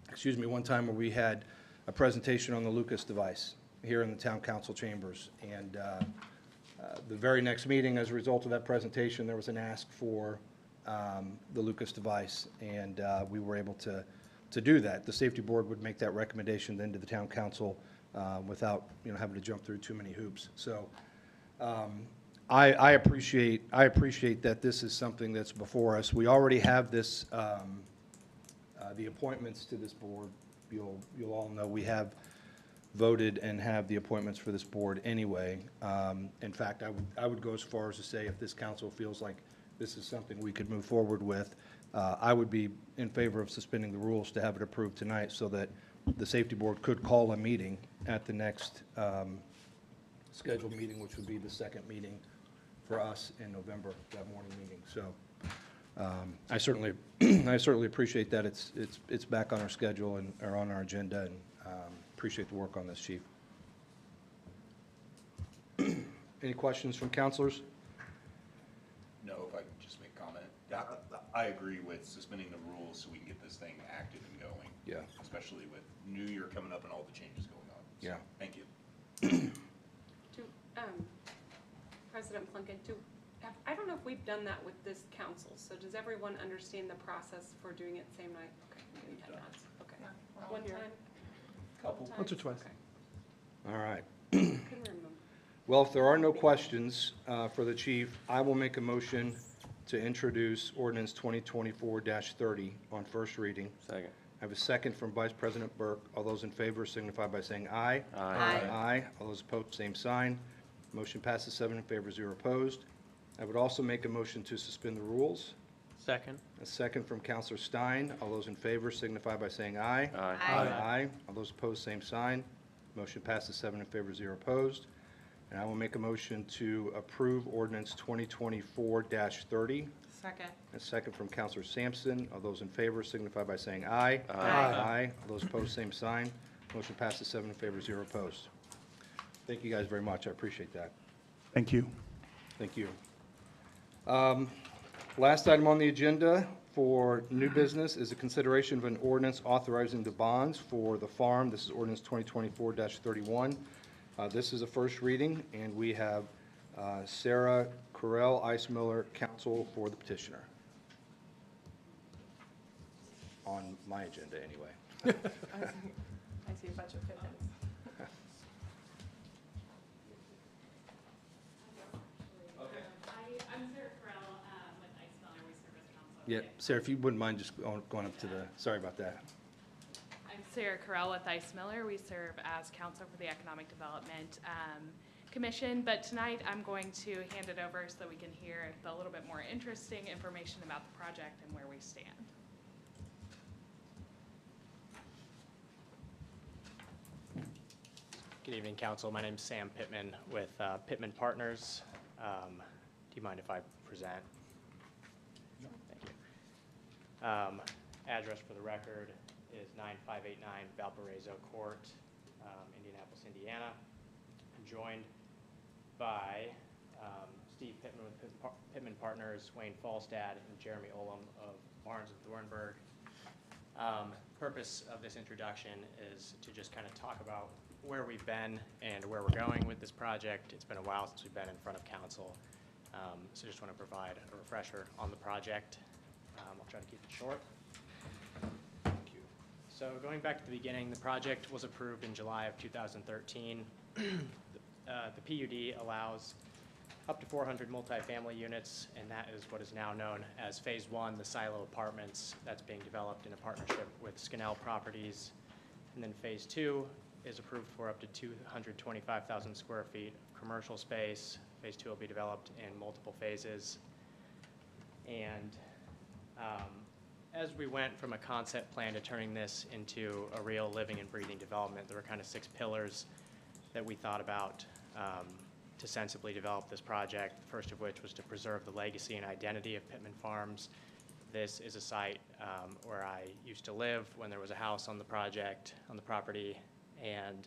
excuse me, one time where we had a presentation on the Lucas device here in the town council chambers, and the very next meeting, as a result of that presentation, there was an ask for the Lucas device, and we were able to do that. The safety board would make that recommendation then to the town council without, having to jump through too many hoops. So I appreciate that this is something that's before us. We already have this, the appointments to this board. You'll all know we have voted and have the appointments for this board anyway. In fact, I would go as far as to say if this council feels like this is something we could move forward with, I would be in favor of suspending the rules to have it approved tonight so that the safety board could call a meeting at the next scheduled meeting, which would be the second meeting for us in November, that morning meeting. So I certainly appreciate that it's back on our schedule and or on our agenda, and appreciate the work on this, Chief. Any questions from councilors? No, if I can just make a comment. I agree with suspending the rules so we can get this thing active and going. Yeah. Especially with New Year coming up and all the changes going on. So, Yeah. Thank you. President Plunkett, I don't know if we've done that with this council, so does everyone understand the process for doing it same night? Okay, we've had nods. Okay. One time? Couple Once or twice. Okay. All right. Couldn't remember. Well, if there are no questions for the chief, I will make a motion to introduce ordinance 2024-30 on first reading. Second. I have a second from Vice President Burke. All those in favor signify by saying aye. Aye. Aye. All those opposed, same sign. Motion passes 7 in favor, 0 opposed. I would also make a motion to suspend the rules. Second. A second from Counselor Stein. All those in favor signify by saying aye. Aye. Aye. All those opposed, same sign. Motion passes 7 in favor, 0 opposed. And I will make a motion to approve ordinance 2024-30. Second. A second from Counselor Sampson. All those in favor signify by saying aye. Aye. Aye. All those opposed, same sign. Motion passes 7 in favor, 0 opposed. Thank you guys very much. I appreciate that. Thank you. Thank you. Last item on the agenda for new business is a consideration of an ordinance authorizing the bonds for the farm. This is ordinance 2024-31. This is a first reading, and we have Sarah Correll, Ice Miller, counsel for the petitioner. On my agenda, anyway. I see a bunch of pigeons. I'm Sarah Correll with Ice Miller. We serve as counsel. Yeah, Sarah, if you wouldn't mind just going up to the, sorry about that. I'm Sarah Correll with Ice Miller. We serve as counsel for the Economic Development Commission, but tonight I'm going to hand it over so that we can hear a little bit more interesting information about the project and where we stand. Good evening, Council. My name is Sam Pittman with Pittman Partners. Do you mind if I present? No. Thank you. Address for the record is 9589 Valparaiso Court, Indianapolis, Indiana. I'm joined by Steve Pittman with Pittman Partners, Wayne Falstad, and Jeremy Olam of Barnes and Thornburg. purpose of this introduction is to just kind of talk about where we've been and where we're going with this project. It's been a while since we've been in front of council, so just want to provide a refresher on the project. I'll try to keep it short. Thank you. So going back to the beginning, the project was approved in July of 2013. The PUD allows up to 400 multifamily units, and that is what is now known as Phase 1, the silo apartments that's being developed in a partnership with Scannell Properties. And then Phase 2 is approved for up to 225,000 square feet of commercial space. Phase 2 will be developed in multiple phases. And as we went from a concept plan to turning this into a real living and breathing development, there were kind of 6 pillars that we thought about to sensibly develop this project, the first of which was to preserve the legacy and identity of Pittman Farms. This is a site where I used to live when there was a house on the project, on the property, and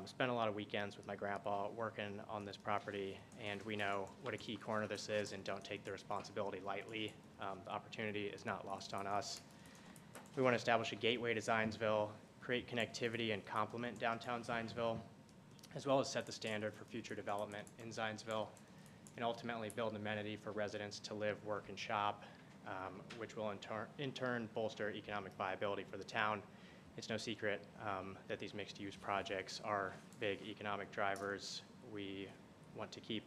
spent a lot of weekends with my grandpa working on this property, and we know what a key corner this is and don't take the responsibility lightly. The opportunity is not lost on us. We want to establish a gateway to Zionsville, create connectivity and complement downtown Zionsville, as well as set the standard for future development in Zionsville, and ultimately build an amenity for residents to live, work, and shop, which will in turn bolster economic viability for the town. It's no secret that these mixed-use projects are big economic drivers. We want to keep,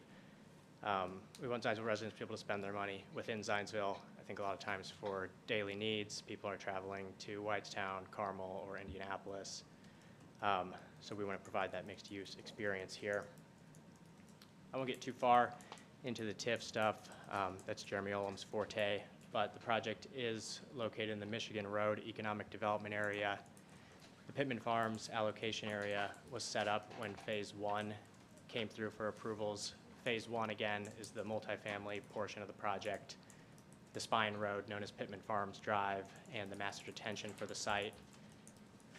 we want Zionsville residents to be able to spend their money within Zionsville. I think a lot of times for daily needs, people are traveling to Whitestown, Carmel, or Indianapolis. So we want to provide that mixed-use experience here. I won't get too far into the TIF stuff. That's Jeremy Olam's forte, but the project is located in the Michigan Road Economic Development Area. The Pittman Farms allocation area was set up when Phase 1 came through for approvals. Phase 1, again, is the multifamily portion of the project, the spine road known as Pittman Farms Drive, and the master detention for the site.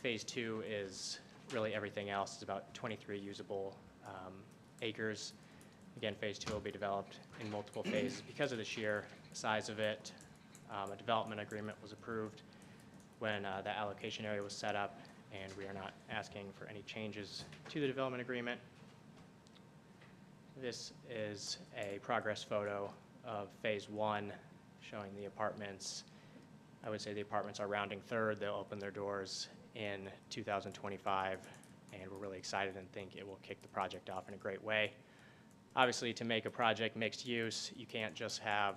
Phase 2 is really everything else. It's about 23 usable acres. Again, Phase 2 will be developed in multiple phases. Because of the sheer size of it, a development agreement was approved when the allocation area was set up, and we are not asking for any changes to the development agreement. This is a progress photo of Phase 1 showing the apartments. I would say the apartments are rounding third. They'll open their doors in 2025, and we're really excited and think it will kick the project off in a great way. Obviously, to make a project mixed use, you can't just have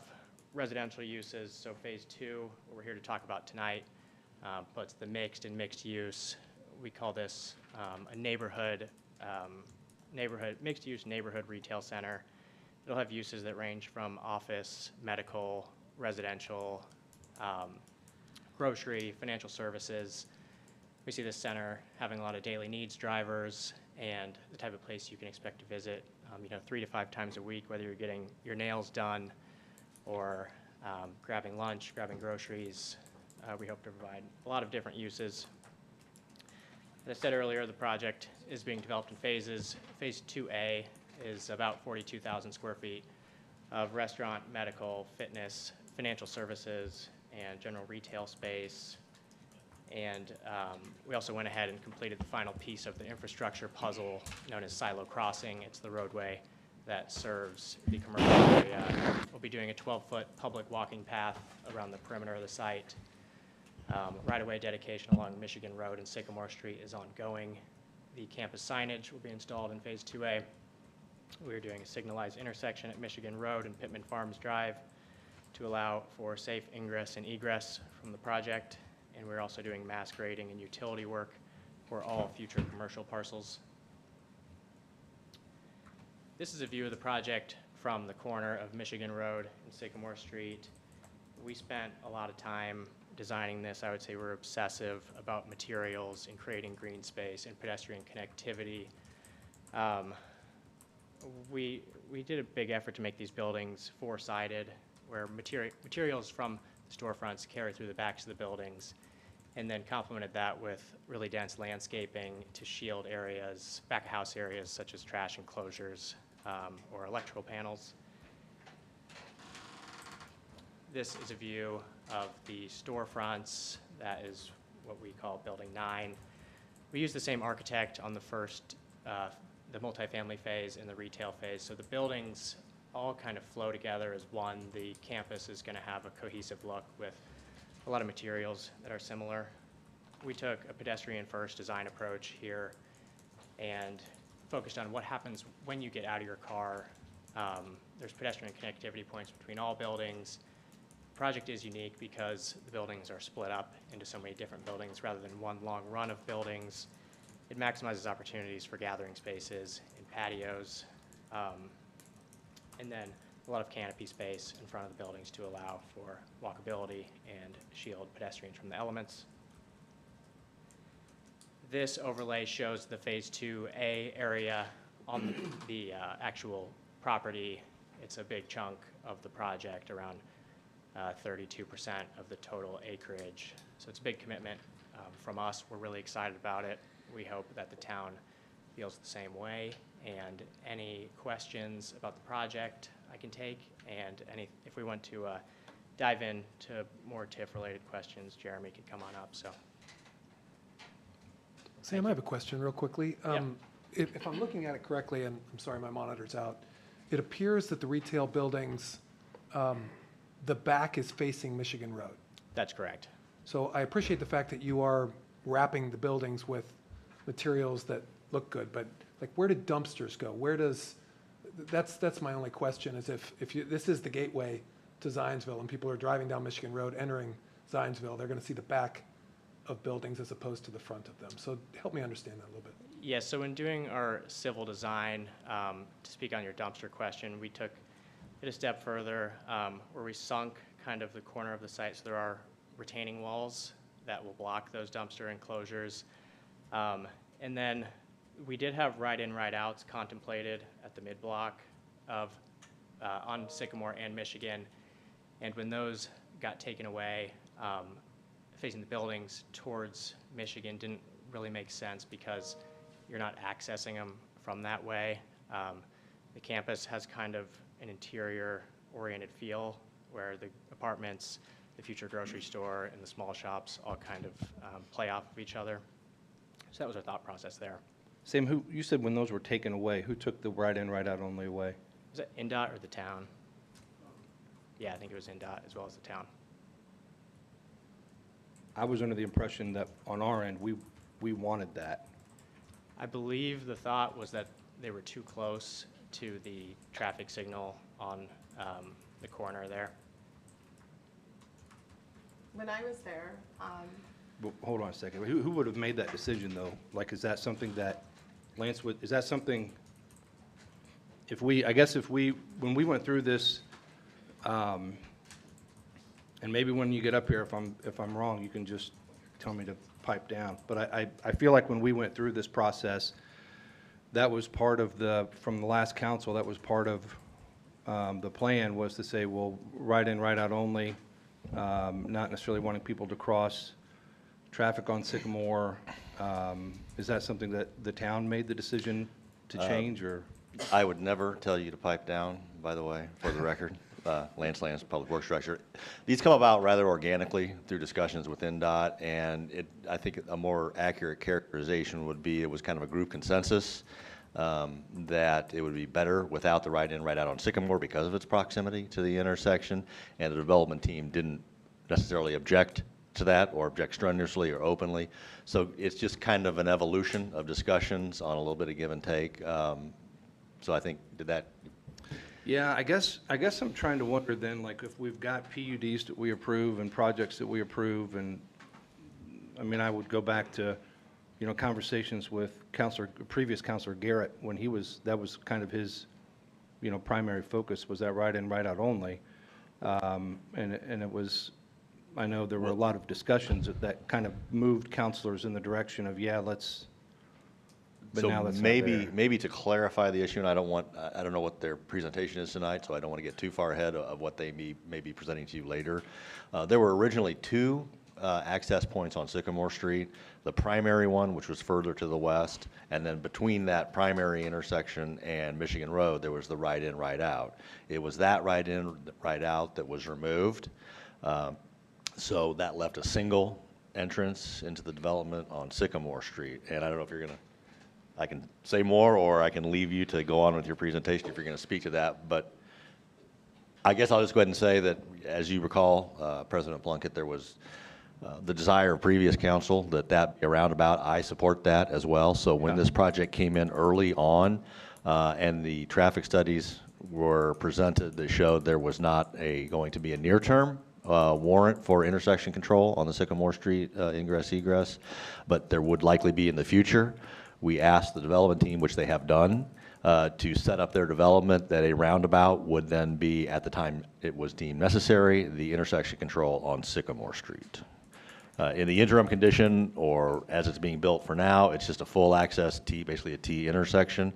residential uses. So Phase 2, what we're here to talk about tonight, puts the mixed and mixed use. We call this a mixed use neighborhood retail center. It'll have uses that range from office, medical, residential, grocery, financial services. We see this center having a lot of daily needs drivers and the type of place you can expect to visit, 3 to 5 times a week, whether you're getting your nails done or grabbing lunch, grabbing groceries. We hope to provide a lot of different uses. As I said earlier, the project is being developed in phases. Phase 2A is about 42,000 square feet of restaurant, medical, fitness, financial services, and general retail space. And we also went ahead and completed the final piece of the infrastructure puzzle known as Silo Crossing. It's the roadway that serves the commercial area. We'll be doing a 12-foot public walking path around the perimeter of the site. Right-of-way dedication along Michigan Road and Sycamore Street is ongoing. The campus signage will be installed in Phase 2A. We're doing a signalized intersection at Michigan Road and Pittman Farms Drive to allow for safe ingress and egress from the project. And we're also doing mass grading and utility work for all future commercial parcels. This is a view of the project from the corner of Michigan Road and Sycamore Street. We spent a lot of time designing this. I would say we're obsessive about materials and creating green space and pedestrian connectivity. We did a big effort to make these buildings four-sided, where materials from the storefronts carry through the backs of the buildings, and then complemented that with really dense landscaping to shield areas, back of house areas such as trash enclosures or electrical panels. This is a view of the storefronts. That is what we call Building 9. We use the same architect on the first, the multifamily phase and the retail phase, so the buildings all kind of flow together as one. The campus is going to have a cohesive look with a lot of materials that are similar. We took a pedestrian-first design approach here and focused on what happens when you get out of your car. There's pedestrian connectivity points between all buildings. The project is unique because the buildings are split up into so many different buildings rather than one long run of buildings. It maximizes opportunities for gathering spaces and patios, and then a lot of canopy space in front of the buildings to allow for walkability and shield pedestrians from the elements. This overlay shows the Phase 2A area on the actual property. It's a big chunk of the project, around 32% of the total acreage. So it's a big commitment from us. We're really excited about it. We hope that the town feels the same way. And any questions about the project I can take, and if we want to dive into more TIF-related questions, Jeremy could come on up. So. Sam, I have a question real quickly. Yeah. If I'm looking at it correctly, and I'm sorry, my monitor's out, it appears that the retail buildings, the back is facing Michigan Road. That's correct. So I appreciate the fact that you are wrapping the buildings with materials that look good, but like, where did dumpsters go? Where does, that's my only question, is if this is the gateway to Zionsville and people are driving down Michigan Road, entering Zionsville, they're going to see the back of buildings as opposed to the front of them. So help me understand that a little bit. Yes, so in doing our civil design, to speak on your dumpster question, we took it a step further where we sunk kind of the corner of the site, so there are retaining walls that will block those dumpster enclosures. And then we did have right-in, right-outs contemplated at the mid-block of on Sycamore and Michigan, and when those got taken away, facing the buildings towards Michigan didn't really make sense because you're not accessing them from that way. The campus has kind of an interior-oriented feel where the apartments, the future grocery store, and the small shops all kind of play off of each other. So that was our thought process there. Sam, you said when those were taken away, who took the right-in, right-out only away? Was it NDOT or the town? Yeah, I think it was NDOT as well as the town. I was under the impression that on our end, we wanted that. I believe the thought was that they were too close to the traffic signal on the corner there. When I was there, Well, hold on a second. Who would have made that decision, though? Like, is that something that Lance would, is that something, when we went through this, and maybe when you get up here, if I'm wrong, you can just tell me to pipe down. But I feel like when we went through this process, that was part of from the last council, that was part of the plan, was to say, well, right in, right out only, not necessarily wanting people to cross traffic on Sycamore. Is that something that the town made the decision to change, or? I would never tell you to pipe down, by the way, for the record. Lance, Public Works Director. These come about rather organically through discussions with NDOT, and I think a more accurate characterization would be it was kind of a group consensus that it would be better without the right-in, right-out on Sycamore because of its proximity to the intersection, and the development team didn't necessarily object to that or object strenuously or openly. So it's just kind of an evolution of discussions on a little bit of give and take. So I think, did that? Yeah, I guess I'm trying to wonder then, like, if we've got PUDs that we approve and projects that we approve, and, I mean, I would go back to, conversations with previous Councilor Garrett, when that was kind of his, primary focus, was that right in, right out only. And it was, I know there were a lot of discussions that kind of moved councilors in the direction of, yeah, let's, but so now that's maybe to clarify the issue, and I don't know what their presentation is tonight, so I don't want to get too far ahead of what they may be presenting to you later. There were originally two access points on Sycamore Street, the primary one, which was further to the west, and then between that primary intersection and Michigan Road, there was the right-in, right-out. It was that right-in, right-out that was removed, so that left a single entrance into the development on Sycamore Street. And I don't know if you're going to, I can say more, or I can leave you to go on with your presentation if you're going to speak to that. But I guess I'll just go ahead and say that, as you recall, President Plunkett, there was the desire of previous council that be a roundabout. I support that as well. So when this project came in early on, and the traffic studies were presented that showed there was not going to be a near-term warrant for intersection control on the Sycamore Street ingress egress, but there would likely be in the future. We asked the development team, which they have done, to set up their development that a roundabout would then be, at the time it was deemed necessary, the intersection control on Sycamore Street. In the interim condition, or as it's being built for now, it's just a full access T, basically a T intersection.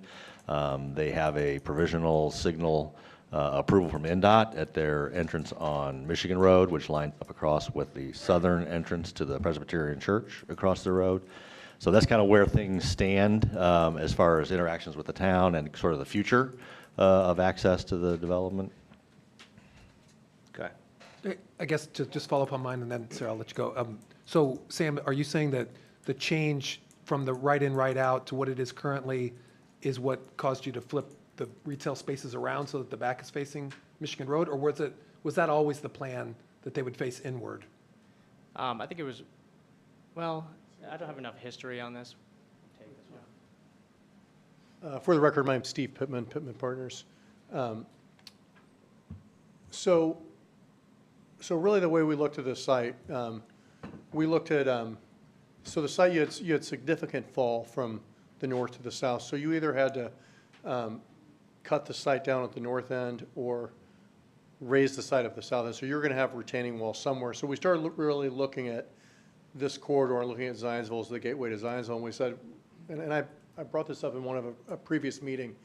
They have a provisional signal approval from NDOT at their entrance on Michigan Road, which lines up across with the southern entrance to the Presbyterian Church across the road. So that's kind of where things stand as far as interactions with the town and sort of the future of access to the development. Okay. I guess to just follow up on mine, and then, Sarah, I'll let you go. So, Sam, are you saying that the change from the right-in, right-out to what it is currently is what caused you to flip the retail spaces around so that the back is facing Michigan Road? Or was that always the plan, that they would face inward? I think it was, well, I don't have enough history on this. Take this one. For the record, my name's Steve Pittman, Pittman Partners. So really the way we looked at this site, we looked at, so the site, you had significant fall from the north to the south. So you either had to cut the site down at the north end or raise the site up the south end. So you're going to have retaining wall somewhere. So we started really looking at this corridor and looking at Zionsville as the gateway to Zionsville. And we said, and I brought this up in one of a previous meeting,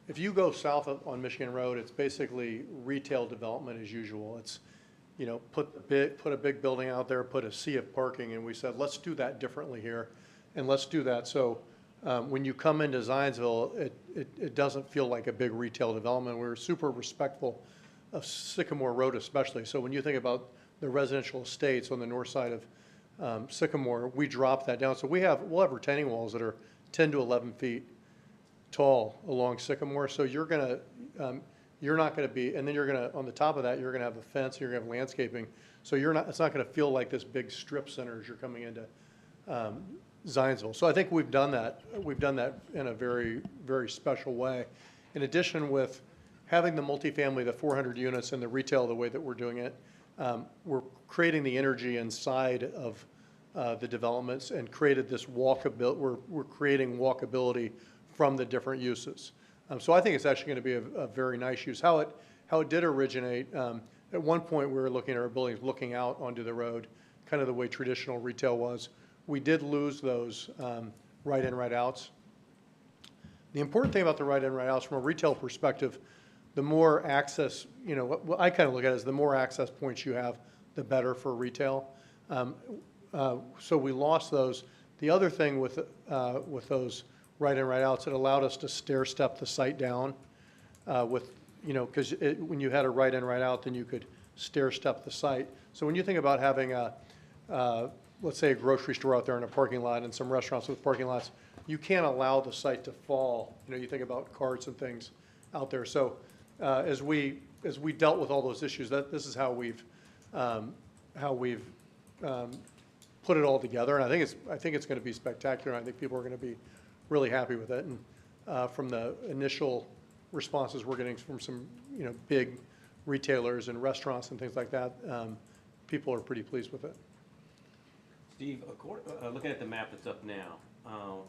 if you go south on Michigan Road, it's basically retail development as usual. It's, you know, put a big building out there, put a sea of parking, and we said, let's do that differently here, and let's do that. So when you come into Zionsville, it doesn't feel like a big retail development. We're super respectful of Sycamore Road especially. So when you think about the residential estates on the north side of Sycamore, we dropped that down. So we'll have retaining walls that are 10 to 11 feet tall along Sycamore. So you're not going to be, and then you're going to, on the top of that, you're going to have a fence, you're going to have landscaping. So it's not going to feel like this big strip center as you're coming into Zionsville. So I think we've done that. We've done that in a very, very special way. In addition, with having the multifamily, the 400 units, and the retail the way that we're doing it, we're creating the energy inside of the developments and created this walkability. We're creating walkability from the different uses. So I think it's actually going to be a very nice use. How it did originate, at one point we were looking at our buildings looking out onto the road, kind of the way traditional retail was. We did lose those right-in, right-outs. The important thing about the right-in, right-outs from a retail perspective, the more access, you know, what I kind of look at is the more access points you have, the better for retail. So we lost those. The other thing with those right-in, right-outs, it allowed us to stair-step the site down with, you know, because when you had a right-in, right-out, then you could stair-step the site. So when you think about having let's say a grocery store out there in a parking lot and some restaurants with parking lots, you can't allow the site to fall. You know, you think about carts and things out there. So as we dealt with all those issues, this is how we've put it all together. And I think it's going to be spectacular. I think people are going to be really happy with it. And from the initial responses we're getting from some, you know, big retailers and restaurants and things like that, people are pretty pleased with it. Steve, looking at the map that's up now,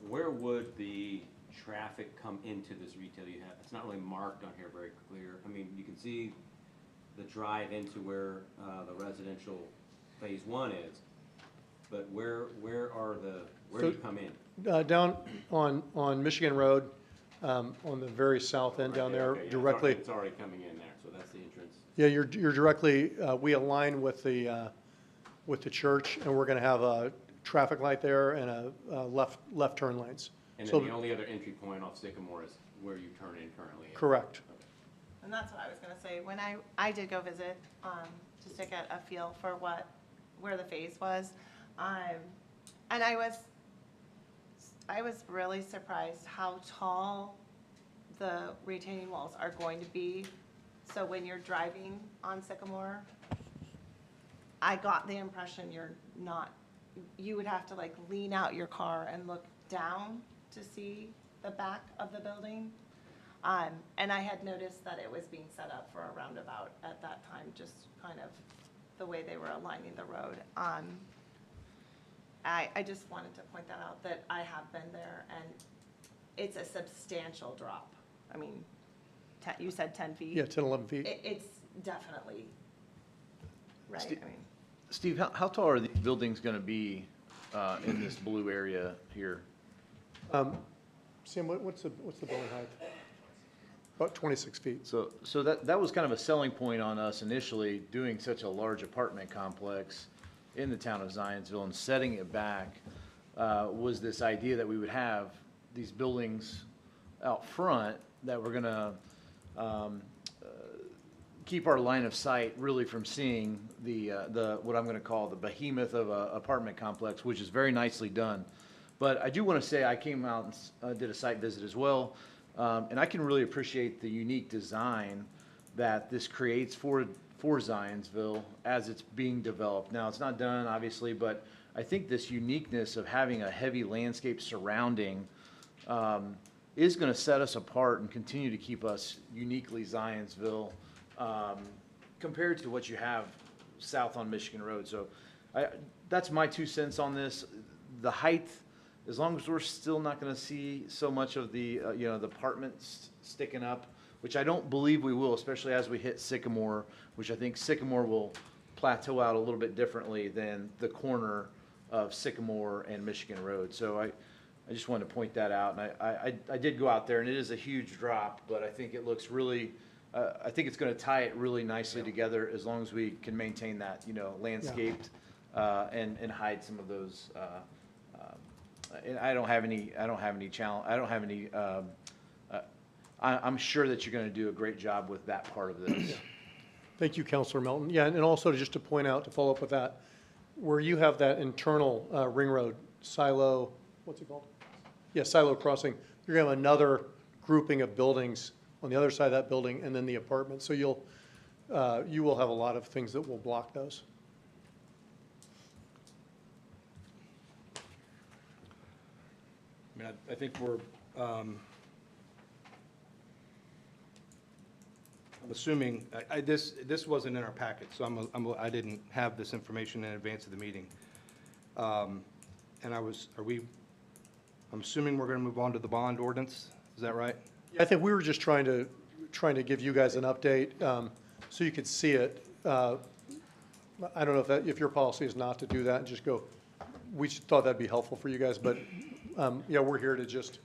where would the traffic come into this retail you have? It's not really marked on here very clear. I mean, you can see the drive into where the residential phase one is, but where do you come in? Down on Michigan Road, on the very south end down there, Okay, yeah, directly. It's already coming in there, so that's the entrance. Yeah, you're directly, we align with the church, and we're going to have a traffic light there and a left turn lanes. And So then the only other entry point off Sycamore is where you turn in currently. correct. And that's what I was gonna say, when I did go visit, just to get a feel for where the phase was, And I was really surprised how tall the retaining walls are going to be. So when you're driving on Sycamore, I got the impression you would have to like lean out your car and look down to see the back of the building. And I had noticed that it was being set up for a roundabout at that time, just kind of the way they were aligning the road. I just wanted to point that out, that I have been there, and it's a substantial drop. I mean, you said 10 feet? Yeah, 10, 11 feet. It's definitely, right, I mean. Steve, how tall are these buildings gonna be, in this blue area here? Sam, what's the building height? About 26 feet. So that was kind of a selling point on us initially, doing such a large apartment complex in the town of Zionsville and setting it back, was this idea that we would have these buildings out front that were gonna keep our line of sight really from seeing the what I'm gonna call the behemoth of a apartment complex, which is very nicely done. But I do wanna say, I came out and did a site visit as well, and I can really appreciate the unique design that this creates for Zionsville as it's being developed. Now, it's not done, obviously, but I think this uniqueness of having a heavy landscape surrounding is going to set us apart and continue to keep us uniquely Zionsville compared to what you have south on Michigan Road. So that's my 2 cents on this. The height, as long as we're still not going to see so much of the the apartments sticking up, which I don't believe we will, especially as we hit Sycamore, which I think Sycamore will plateau out a little bit differently than the corner of Sycamore and Michigan Road. So I just wanted to point that out. And I did go out there, and it is a huge drop, but I think it looks really, I think it's going to tie it really nicely together as long as we can maintain that, landscaped and hide some of those. And I don't have any challenge. I don't have any. I'm sure that you're going to do a great job with that part of this. Thank you, Councilor Melton. Yeah, and also just to point out, to follow up with that, where you have that internal ring road silo, what's it called? Yeah, silo crossing, you're going to have another grouping of buildings on the other side of that building, and then the apartment. So you will have a lot of things that will block those. I mean, I think we're, I'm assuming, this wasn't in our packet, so I didn't have this information in advance of the meeting. And I'm assuming we're going to move on to the bond ordinance, is that right? Yeah, I think we were just trying to give you guys an update so you could see it. I don't know if your policy is not to do that and just go, we just thought that'd be helpful for you guys, but yeah, we're here to just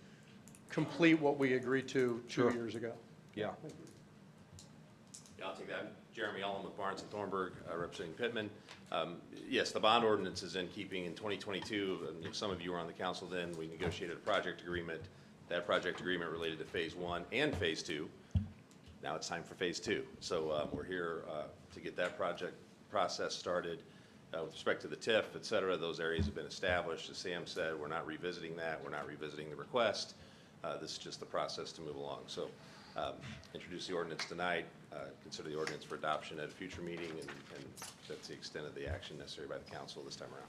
complete what we agreed to 2 years ago. Yeah. Yeah, I'll take that. Jeremy Ullum with Barnes and Thornburg, representing Pittman. Yes, the bond ordinance is in keeping in 2022. And some of you were on the council then. We negotiated a project agreement. That project agreement related to phase 1 and phase 2. Now it's time for phase 2. So we're here to get that project process started. With respect to the TIF, et cetera, those areas have been established. As Sam said, we're not revisiting that. We're not revisiting the request. This is just the process to move along. So introduce the ordinance tonight, consider the ordinance for adoption at a future meeting, and that's the extent of the action necessary by the council this time around.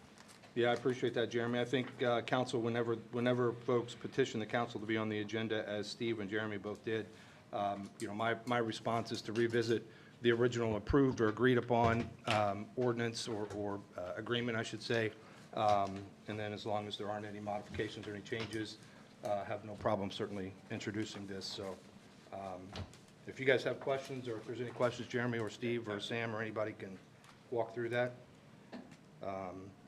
Yeah, I appreciate that, Jeremy. I think council, whenever folks petition the council to be on the agenda, as Steve and Jeremy both did, my response is to revisit the original approved or agreed upon ordinance or agreement, I should say. And then as long as there aren't any modifications or any changes, have no problem certainly introducing this. So if you guys have questions, or if there's any questions, Jeremy or Steve or Sam or anybody can walk through that.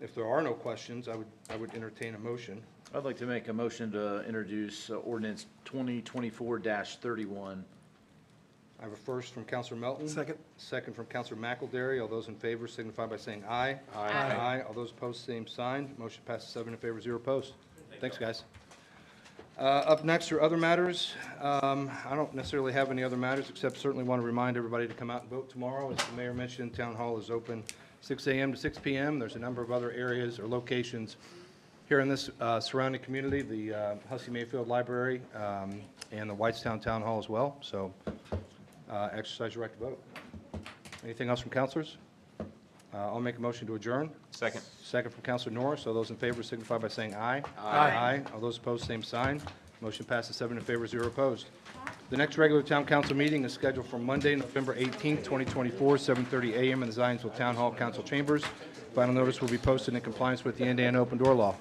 If there are no questions, I would entertain a motion. I'd like to make a motion to introduce ordinance 2024-31. I have a first from Councilor Melton. Second. Second from Councilor McElderry. All those in favor signify by saying aye. Aye. Aye. All those opposed, same sign. Motion passes 7 in favor, 0 opposed. Thanks, guys. Up next are other matters. I don't necessarily have any other matters, except certainly want to remind everybody to come out and vote tomorrow. As the mayor mentioned, Town Hall is open 6 a.m. to 6 p.m. There's a number of other areas or locations here in this surrounding community, the Hussey Mayfield Library and the Whitestown Town Hall as well. So exercise your right to vote. Anything else from councilors? I'll make a motion to adjourn. Second. Second from Councilor Norris. All those in favor signify by saying aye. Aye. All those opposed, same sign. Motion passes 7 in favor, 0 opposed. The next regular town council meeting is scheduled for Monday, November 18th, 2024, 7:30 a.m. in the Zionsville Town Hall Council Chambers. Final notice will be posted in compliance with the Indiana Open Door Law.